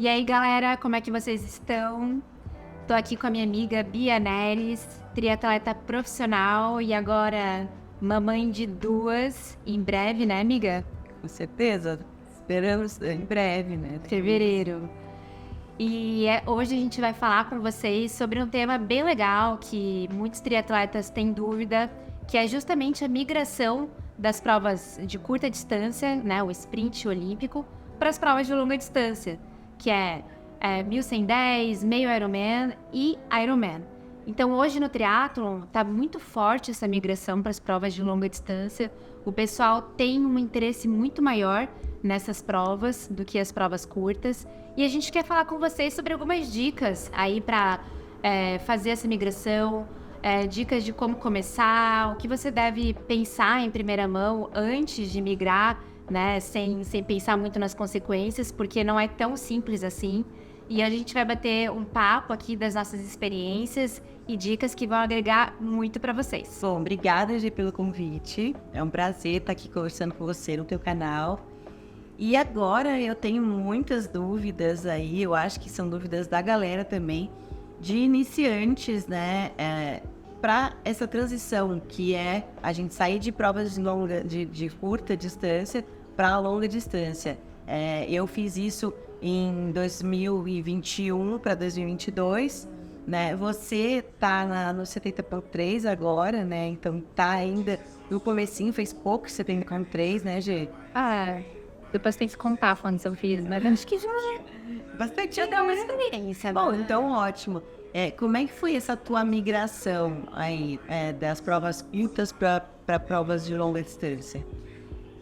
E aí, galera, como é que vocês estão? Tô aqui com a minha amiga Bia Neres, triatleta profissional e agora mamãe de duas, em breve, né, amiga? Com certeza. Esperamos em breve, né? Fevereiro. E hoje a gente vai falar com vocês sobre um tema bem legal que muitos triatletas têm dúvida, que é justamente a migração das provas de curta distância, né, o sprint olímpico, para as provas de longa distância, que é 1110, meio Ironman e Ironman. Então hoje no triatlon está muito forte essa migração para as provas de longa distância. O pessoal tem um interesse muito maior nessas provas do que as provas curtas. E a gente quer falar com vocês sobre algumas dicas aí para fazer essa migração, dicas de como começar, o que você deve pensar em primeira mão antes de migrar, né, sem pensar muito nas consequências, porque não é tão simples assim. E a gente vai bater um papo aqui das nossas experiências e dicas que vão agregar muito para vocês. Bom, obrigada, Gi, pelo convite. É um prazer estar aqui conversando com você no teu canal. E agora eu tenho muitas dúvidas aí, eu acho que são dúvidas da galera também, de iniciantes, né? Para essa transição, que é a gente sair de provas de curta distância para longa distância. Eu fiz isso em 2021 para 2022, né? Você tá no 70.3 agora, né? Então tá ainda no comecinho, fez pouco 70.3, né, Gê? Depois tem que contar quantos eu fiz, mas acho que Bastante. já deu uma experiência. Bom, né? então ótimo. Como é que foi essa tua migração aí, das provas curtas para provas de longa distância?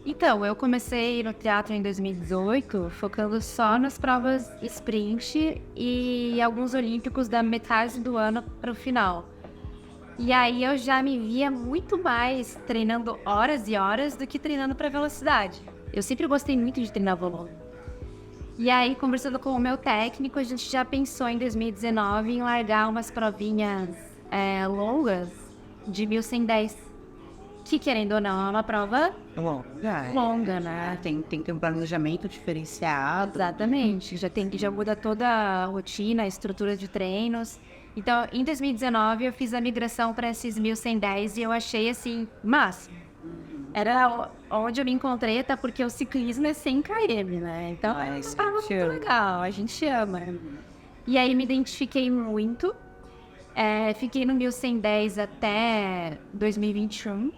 Então, eu comecei no teatro em 2018, focando só nas provas sprint e alguns olímpicos da metade do ano para o final. E aí eu já me via muito mais treinando horas e horas do que treinando para velocidade. Eu sempre gostei muito de treinar volume. E aí, conversando com o meu técnico, a gente já pensou em 2019 em largar umas provinhas longas de 1110. Que, querendo ou não, é uma prova Bom, longa, né? tem que ter um planejamento diferenciado. Exatamente. Já muda toda a rotina, a estrutura de treinos. Então, em 2019, eu fiz a migração para esses 1110 e eu achei, assim, máximo. Era onde eu me encontrei, até porque o ciclismo é 100 km, né? Então, é Isso, uma muito legal, a gente ama. E aí, me identifiquei muito. Fiquei no 1110 até 2021.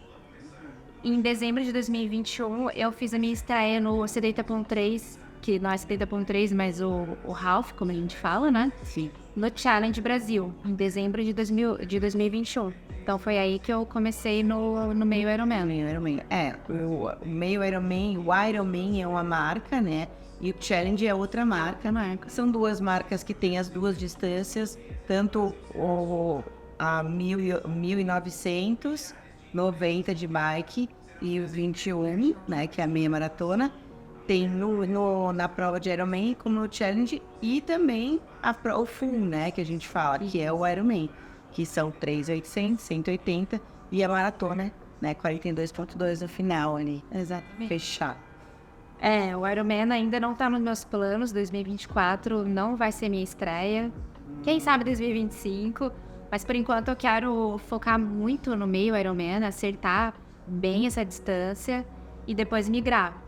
Em dezembro de 2021, eu fiz a minha estreia no 70.3, que não é 70.3, mas o Half, como a gente fala, né? Sim. No Challenge Brasil, em dezembro de 2021. Então foi aí que eu comecei no meio Ironman. Meio Ironman. O meio Ironman, o Ironman é uma marca, né? E o Challenge é outra marca. São duas marcas que têm as duas distâncias, tanto a 1900, 90 de bike e o 21, né? Que é a meia maratona. Tem na prova de Ironman, como no Challenge, e também o full, né? Que a gente fala, que é o Ironman, que são 3.800, 180 e a maratona, né? 42.2 no final ali. Exatamente. Fechado. O Ironman ainda não tá nos meus planos, 2024 não vai ser minha estreia. Quem sabe 2025, mas por enquanto eu quero focar muito no meio Ironman, acertar bem essa distância e depois migrar.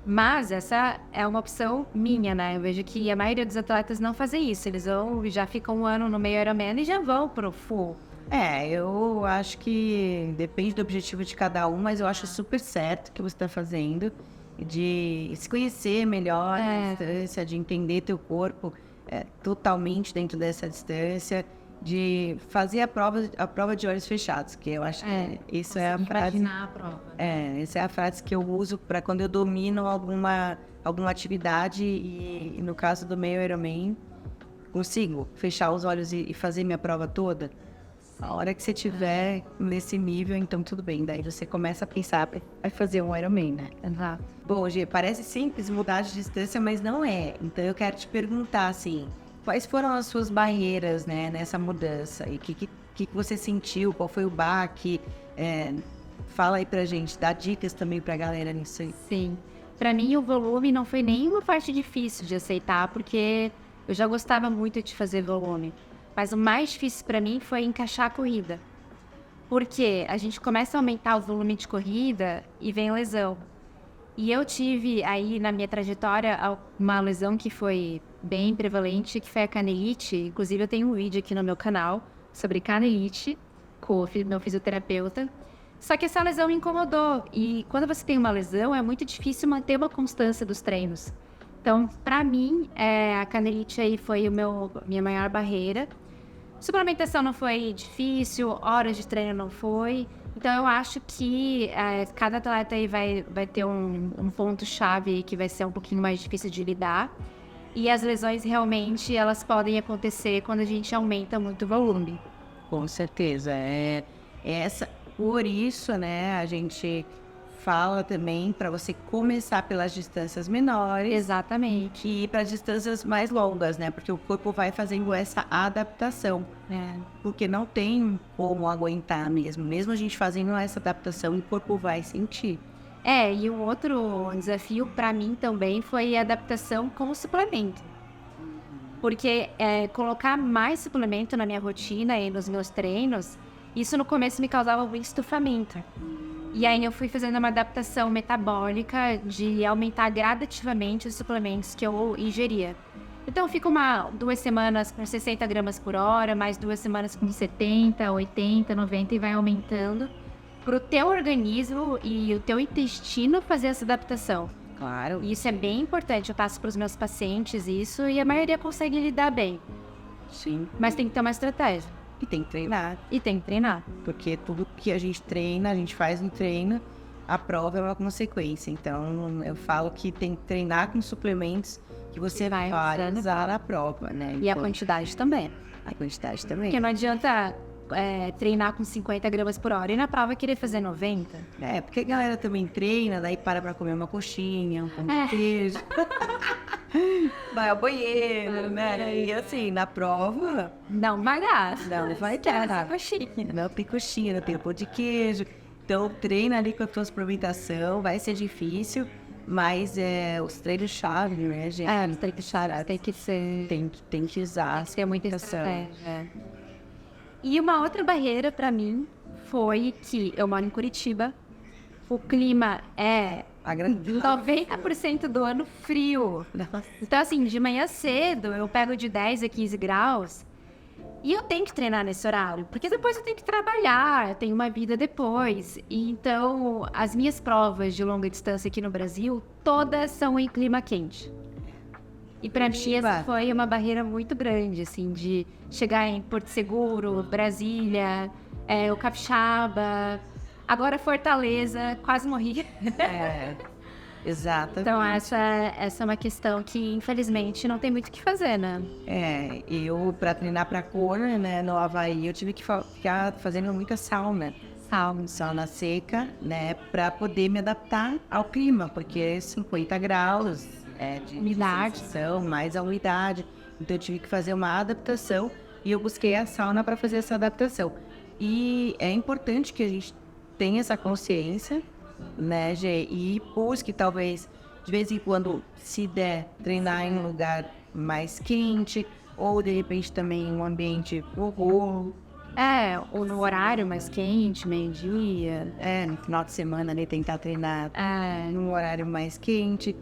Mas essa é uma opção minha, né? Eu vejo que a maioria dos atletas não fazem isso. Eles já ficam um ano no meio Ironman e já vão pro full. Eu acho que depende do objetivo de cada um, mas eu acho super certo o que você está fazendo, de se conhecer melhor a distância, de entender teu corpo totalmente dentro dessa distância, de fazer a prova de olhos fechados, que eu acho que isso é a frase. Imaginar a prova. Essa é a frase que eu uso para quando eu domino alguma atividade e no caso do meio Ironman, consigo fechar os olhos e fazer minha prova toda. A hora que você tiver nesse nível, então tudo bem. Daí você começa a pensar, vai fazer um Ironman, né? Exato. Bom, Gê, parece simples mudar de distância, mas não é. Então eu quero te perguntar, assim, quais foram as suas barreiras, né, nessa mudança? E o que você sentiu? Qual foi o baque? Fala aí pra gente, dá dicas também pra galera nisso aí. Sim. Pra mim, o volume não foi nenhuma parte difícil de aceitar, porque eu já gostava muito de fazer volume. Mas o mais difícil pra mim foi encaixar a corrida. Porque a gente começa a aumentar o volume de corrida e vem lesão. E eu tive aí na minha trajetória uma lesão que foi bem prevalente, que foi a canelite. Inclusive eu tenho um vídeo aqui no meu canal sobre canelite com o meu fisioterapeuta. Só que essa lesão me incomodou. E quando você tem uma lesão, é muito difícil manter uma constância dos treinos. Então, pra mim, a canelite aí foi minha maior barreira. Suplementação não foi difícil, horas de treino não foi. Então, eu acho que cada atleta aí vai ter um ponto-chave que vai ser um pouquinho mais difícil de lidar. E as lesões, realmente, elas podem acontecer quando a gente aumenta muito o volume. Com certeza. Por isso, né, a gente fala também para você começar pelas distâncias menores. Exatamente. E ir para distâncias mais longas, né? Porque o corpo vai fazendo essa adaptação. Porque não tem como aguentar mesmo. Mesmo a gente fazendo essa adaptação, o corpo vai sentir. E um outro desafio para mim também foi a adaptação com o suplemento. Porque colocar mais suplemento na minha rotina e nos meus treinos, isso no começo me causava um estufamento. E aí eu fui fazendo uma adaptação metabólica de aumentar gradativamente os suplementos que eu ingeria. Então eu fico 2 semanas com 60 gramas por hora, mais 2 semanas com 70, 80, 90 e vai aumentando. Para o teu organismo e o teu intestino fazer essa adaptação. Claro. E isso é bem importante, eu passo para os meus pacientes isso e a maioria consegue lidar bem. Sim. Mas tem que ter uma estratégia. E tem que treinar. Porque tudo que a gente treina, a gente faz no treino, a prova é uma consequência. Então, eu falo que tem que treinar com suplementos que você vai usar na prova, né? E a quantidade também. A quantidade também. Porque não adianta treinar com 50 gramas por hora e na prova querer fazer 90. Porque a galera também treina, daí para pra comer uma coxinha, um pão de queijo. Vai ao banheiro, né? E assim, na prova... Não vai dar. Não vai dar. Coxinha. Não tem coxinha, não tem pão de queijo. Então, treina ali com a tua suplementação. Vai ser difícil, mas os treinos-chave, né, gente? Os treinos-chave tem que ser... Tem que usar. Tem que ter muita estratégia. E uma outra barreira pra mim foi que eu moro em Curitiba. O clima é 90% do ano frio. Então, assim, de manhã cedo eu pego de 10 a 15 graus e eu tenho que treinar nesse horário, porque depois eu tenho que trabalhar, eu tenho uma vida depois. E então, as minhas provas de longa distância aqui no Brasil, todas são em clima quente. E pra mim essa foi uma barreira muito grande, assim, de chegar em Porto Seguro, Brasília, o Capixaba... Agora Fortaleza, quase morri. Exato. Então essa é uma questão que, infelizmente, não tem muito o que fazer, né? Eu, pra treinar pra Kona, né, no Havaí, eu tive que ficar fazendo muita sauna. Sauna seca, né, pra poder me adaptar ao clima, porque 50 graus de umidade, mais a umidade. Então eu tive que fazer uma adaptação e eu busquei a sauna para fazer essa adaptação. E é importante que a gente tenha essa consciência, né, Gê? E busque, talvez, de vez em quando, se der, treinar em um lugar mais quente, ou de repente também em um ambiente ou no horário mais quente, meio-dia. No final de semana, ali, tentar treinar num horário mais quente.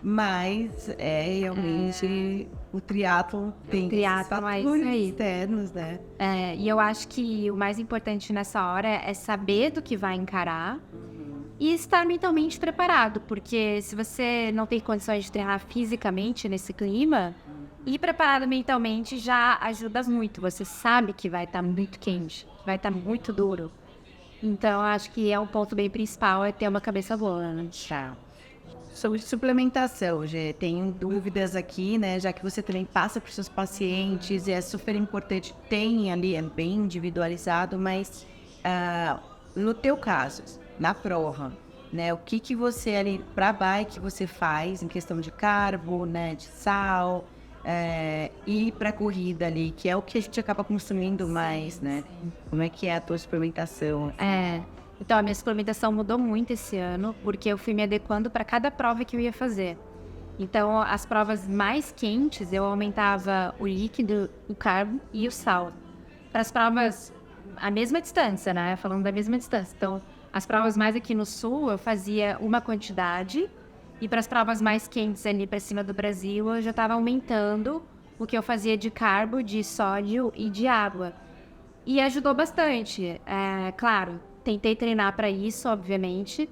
Mas realmente o triatlo tem fatores externos, né? E eu acho que o mais importante nessa hora é saber do que vai encarar e estar mentalmente preparado, porque se você não tem condições de treinar fisicamente nesse clima, ir preparado mentalmente já ajuda muito. Você sabe que vai estar muito quente, vai estar muito duro. Então, acho que é um ponto bem principal, é ter uma cabeça boa, né? Sobre suplementação, Gê, tenho dúvidas aqui, né? Já que você também passa para os seus pacientes, é super importante, tem ali, é bem individualizado, mas no teu caso, na prova, né? O que você ali, para bike, você faz em questão de carbo, né? De sal, e para corrida ali, que é o que a gente acaba consumindo mais, né? Como é que é a tua suplementação? Então, a minha suplementação mudou muito esse ano, porque eu fui me adequando para cada prova que eu ia fazer. Então, as provas mais quentes, eu aumentava o líquido, o carbo e o sal. Para as provas, a mesma distância, né? Falando da mesma distância. Então, as provas mais aqui no sul, eu fazia uma quantidade. E para as provas mais quentes ali para cima do Brasil, eu já estava aumentando o que eu fazia de carbo, de sódio e de água. E ajudou bastante. Claro, tentei treinar para isso, obviamente.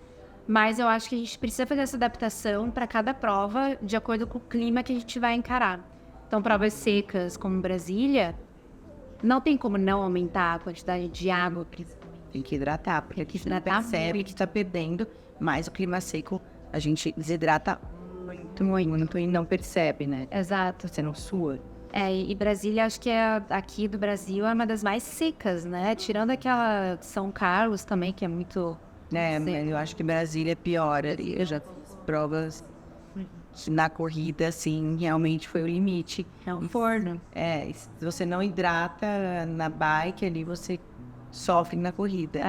Mas eu acho que a gente precisa fazer essa adaptação para cada prova, de acordo com o clima que a gente vai encarar. Então, provas secas como Brasília, não tem como não aumentar a quantidade de água, principalmente. Tem que hidratar, porque aqui você não Hidratar percebe que está perdendo, mas o clima seco a gente desidrata muito e não percebe, né? Exato. Você não sua. E Brasília, acho que aqui do Brasil é uma das mais secas, né? Tirando aquela São Carlos também, que é muito... Mas eu acho que Brasília é pior ali. Eu já fiz provas na corrida, assim, realmente foi o limite. É um forno. Se você não hidrata na bike ali, você sofre na corrida.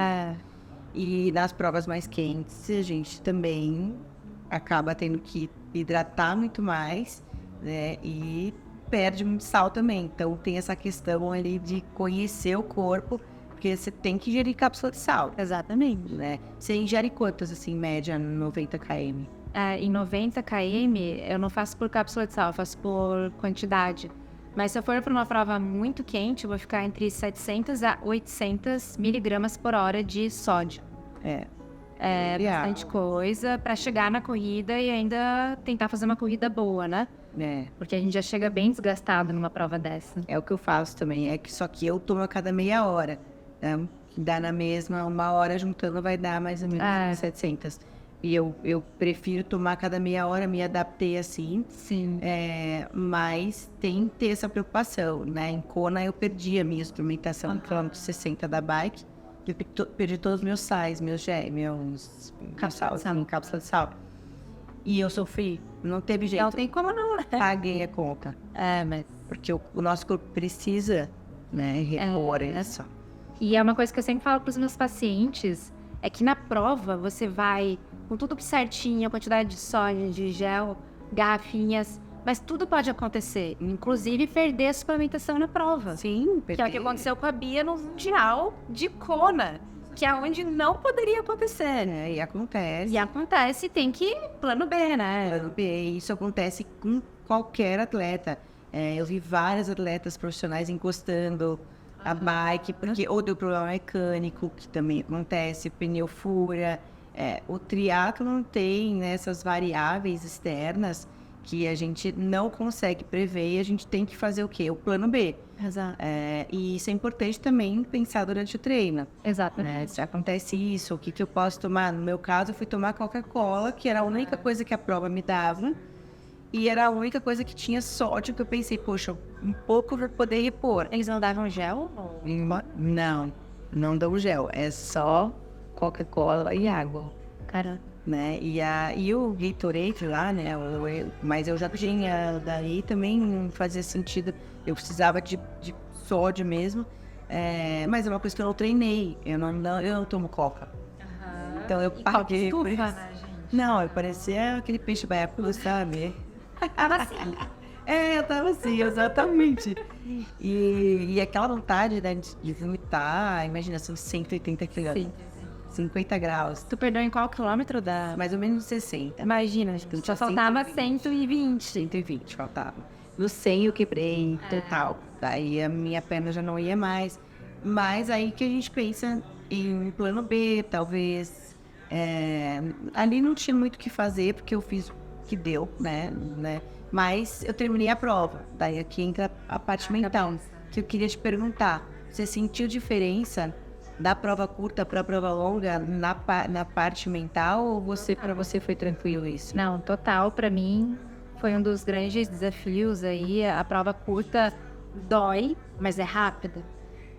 E nas provas mais quentes, a gente também acaba tendo que hidratar muito mais, né? E perde muito sal também. Então tem essa questão ali de conhecer o corpo, porque você tem que ingerir cápsula de sal. Exatamente. Né? Você ingere quantas, assim, em média, 90 km? Em 90 km, eu não faço por cápsula de sal, eu faço por quantidade. Mas se eu for para uma prova muito quente, eu vou ficar entre 700 a 800 miligramas por hora de sódio. É bastante coisa para chegar na corrida e ainda tentar fazer uma corrida boa, né? Porque a gente já chega bem desgastado numa prova dessa. É o que eu faço também, só que eu tomo a cada meia hora. Né? Dá na mesma, uma hora juntando vai dar mais ou menos 700. E eu prefiro tomar a cada meia hora, me adaptei assim. Sim. Mas tem que ter essa preocupação, né? Em Kona eu perdi a minha suplementação no quilômetro 60 da bike. Eu perdi todos os meus sais, meus cápsula de sal. E eu sofri, não teve jeito. Não tem como não, né? Paguei a conta. Mas... Porque o nosso corpo precisa, né, repor isso. E é uma coisa que eu sempre falo para os meus pacientes, é que na prova você vai com tudo certinho, a quantidade de sódio, de gel, garrafinhas, mas tudo pode acontecer, inclusive perder a suplementação na prova. Sim, Que é o que aconteceu com a Bia no Mundial de Kona, que é onde não poderia acontecer. E acontece. E acontece, tem que plano B, né? Plano B, isso acontece com qualquer atleta. Eu vi vários atletas profissionais encostando a bike, porque ou deu problema mecânico, que também acontece, pneu fura. O triatlon tem essas variáveis externas que a gente não consegue prever e a gente tem que fazer o quê? O plano B. Exato. E isso é importante também pensar durante o treino. Exato. Se acontece isso, o que eu posso tomar? No meu caso, eu fui tomar Coca-Cola, que era a única coisa que a prova me dava. E era a única coisa que tinha sódio, que eu pensei, poxa, um pouco para poder repor. Eles não davam gel? Não dão gel. É só Coca-Cola e água. Caramba. Né? E o Gatorade lá, né? Mas eu já tinha daí também não fazia sentido. Eu precisava de sódio mesmo. Mas é uma coisa que eu não treinei. Eu não tomo Coca. Então eu paguei. Estufa, né, gente? Não, eu parecia aquele peixe baiacu, sabe? Tava assim. Eu tava assim, exatamente. E aquela vontade, né, de vomitar, imagina, são 180 quilos. 50 graus. Tu perdeu em qual quilômetro da... Mais ou menos 60. Imagina, gente, só faltava 120. 120 faltava. No 100 eu quebrei total. Daí a minha perna já não ia mais. Mas aí que a gente pensa em plano B, talvez. Ali não tinha muito o que fazer, porque eu fiz o que deu, né? Mas eu terminei a prova. Daí aqui entra a parte mental, que eu queria te perguntar. Você sentiu diferença da prova curta para a prova longa na parte mental, ou para você foi tranquilo isso? Não, total, para mim foi um dos grandes desafios aí. A prova curta dói, mas é rápida.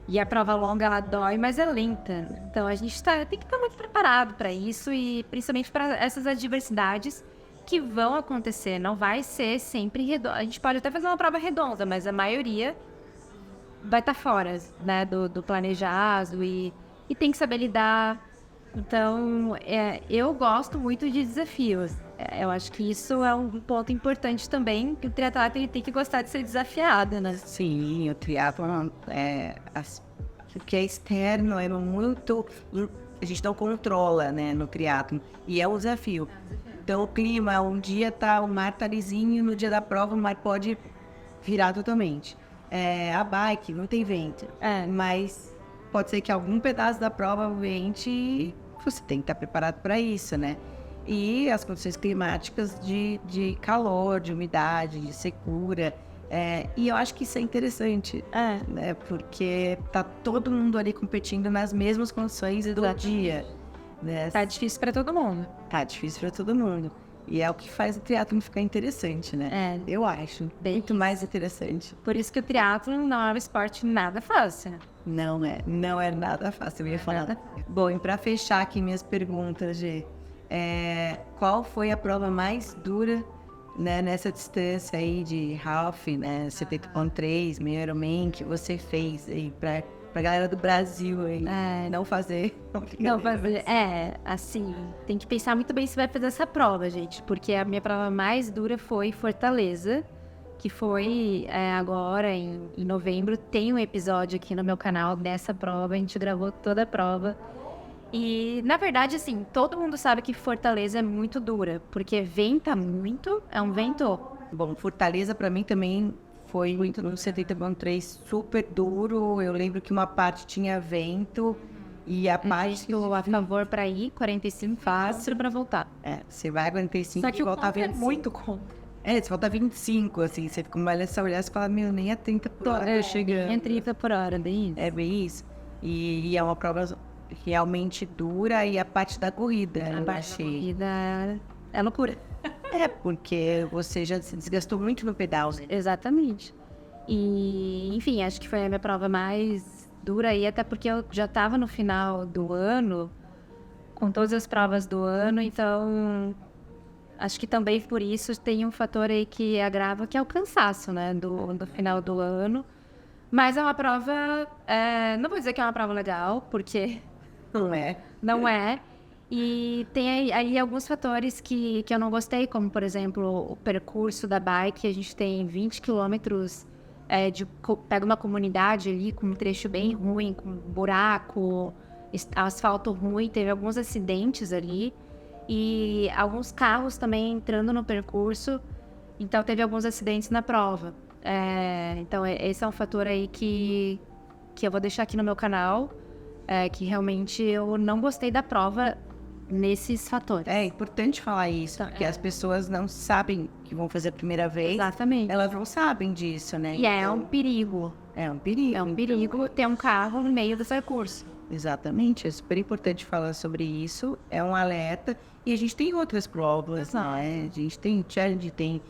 E a prova longa, ela dói, mas é lenta. Então a gente tem que estar muito preparado para isso e principalmente para essas adversidades que vão acontecer. Não vai ser sempre redonda. A gente pode até fazer uma prova redonda, mas a maioria vai estar fora, né, do planejado e tem que saber lidar. Então, eu gosto muito de desafios. Eu acho que isso é um ponto importante também, que o triatleta ele tem que gostar de ser desafiado, né? Sim, o triatlon o que é externo é muito. A gente não controla, né, no triatlon. E é um desafio. Então, o clima, um dia o mar tá lisinho, no dia da prova o mar pode virar totalmente. A bike não tem vento, mas pode ser que algum pedaço da prova vente e você tem que estar preparado para isso, né? E as condições climáticas de calor, de umidade, de secura. E eu acho que isso é interessante, né? Porque tá todo mundo ali competindo nas mesmas condições do dia. Né? Tá difícil para todo mundo. Tá difícil para todo mundo. E é o que faz o triatlon ficar interessante, né? Eu acho. Muito mais interessante. Por isso que o triatlon não é um esporte nada fácil. Não é nada fácil, eu ia falar. Bom, e para fechar aqui minhas perguntas, Gê, qual foi a prova mais dura, né, nessa distância aí de half, né, 70.3, meio Ironman, que você fez aí pra galera do Brasil aí não fazer? Não fazer. Assim, tem que pensar muito bem se vai fazer essa prova, gente, porque a minha prova mais dura foi Fortaleza, que foi agora em novembro. Tem um episódio aqui no meu canal dessa prova, a gente gravou toda a prova. E, na verdade, assim, todo mundo sabe que Fortaleza é muito dura, porque venta muito, é um vento. Bom, Fortaleza pra mim também foi muito no 70.3 super duro. Eu lembro que uma parte tinha vento e a parte que a favor pra ir, 45 fácil pra voltar. Você vai a 45 Só que e volta a 25. É muito contra. Você volta a 25, assim, você fica uma olhar e fala, meu, nem a 30 por hora chegando. Nem a 30 por hora, bem isso. É bem isso. E é uma prova realmente dura e a parte da corrida. A parte da corrida é loucura. Porque você já se desgastou muito no pedal, né? Exatamente. E, enfim, acho que foi a minha prova mais dura aí, até porque eu já estava no final do ano, com todas as provas do ano, então acho que também por isso tem um fator aí que agrava, que é o cansaço, né, do final do ano. Mas é uma prova, não vou dizer que é uma prova legal, porque não é. E tem aí alguns fatores que eu não gostei, como, por exemplo, o percurso da bike. A gente tem 20 quilômetros, pega uma comunidade ali com um trecho bem ruim, com buraco, asfalto ruim. Teve alguns acidentes ali e alguns carros também entrando no percurso. Então, teve alguns acidentes na prova. Então, esse é um fator aí que eu vou deixar aqui no meu canal, que realmente eu não gostei da prova nesses fatores. É importante falar isso, porque as pessoas não sabem que vão fazer a primeira vez. Exatamente. Elas não sabem disso, né? E é um perigo. É um perigo. É um perigo ter um carro no meio do percurso. Exatamente, é super importante falar sobre isso, é um alerta. E a gente tem outras provas, né? A gente tem challenge, tem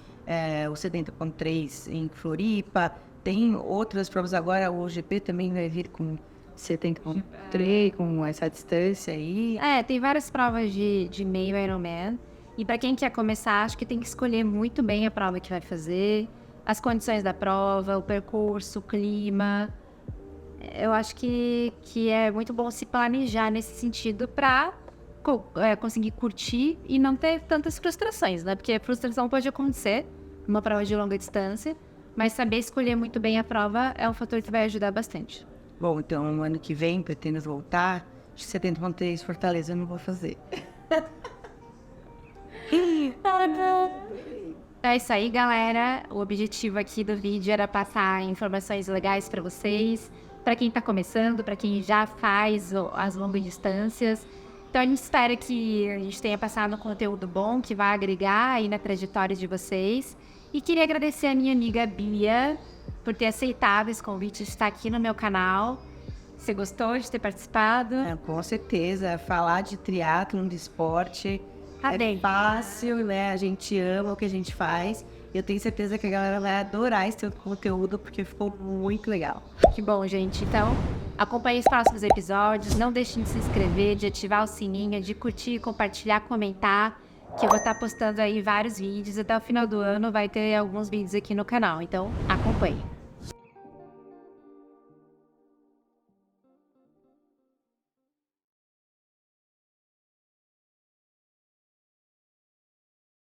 o 70.3 em Floripa, tem outras provas agora, o GP também vai vir com 70.3, com essa distância aí. Tem várias provas de meio Ironman. E para quem quer começar, acho que tem que escolher muito bem a prova que vai fazer, as condições da prova, o percurso, o clima. Eu acho que é muito bom se planejar nesse sentido para conseguir curtir e não ter tantas frustrações, né? Porque a frustração pode acontecer numa prova de longa distância, mas saber escolher muito bem a prova é um fator que vai ajudar bastante. Bom, então, no ano que vem, pretendo voltar. De 70.3 Fortaleza eu não vou fazer. É isso aí, galera. O objetivo aqui do vídeo era passar informações legais para vocês, para quem tá começando, para quem já faz as longas distâncias. Então, a gente espera que a gente tenha passado um conteúdo bom, que vai agregar aí na trajetória de vocês. E queria agradecer a minha amiga Bia por ter aceitado esse convite de estar aqui no meu canal. Você gostou de ter participado? Com certeza. Falar de triatlon, de esporte, fácil, né? A gente ama o que a gente faz. Eu tenho certeza que a galera vai adorar esse conteúdo, porque ficou muito legal. Que bom, gente. Então, acompanhe os próximos episódios. Não deixem de se inscrever, de ativar o sininho, de curtir, compartilhar, comentar, que eu vou estar postando aí vários vídeos. Até o final do ano vai ter alguns vídeos aqui no canal. Então, acompanhe.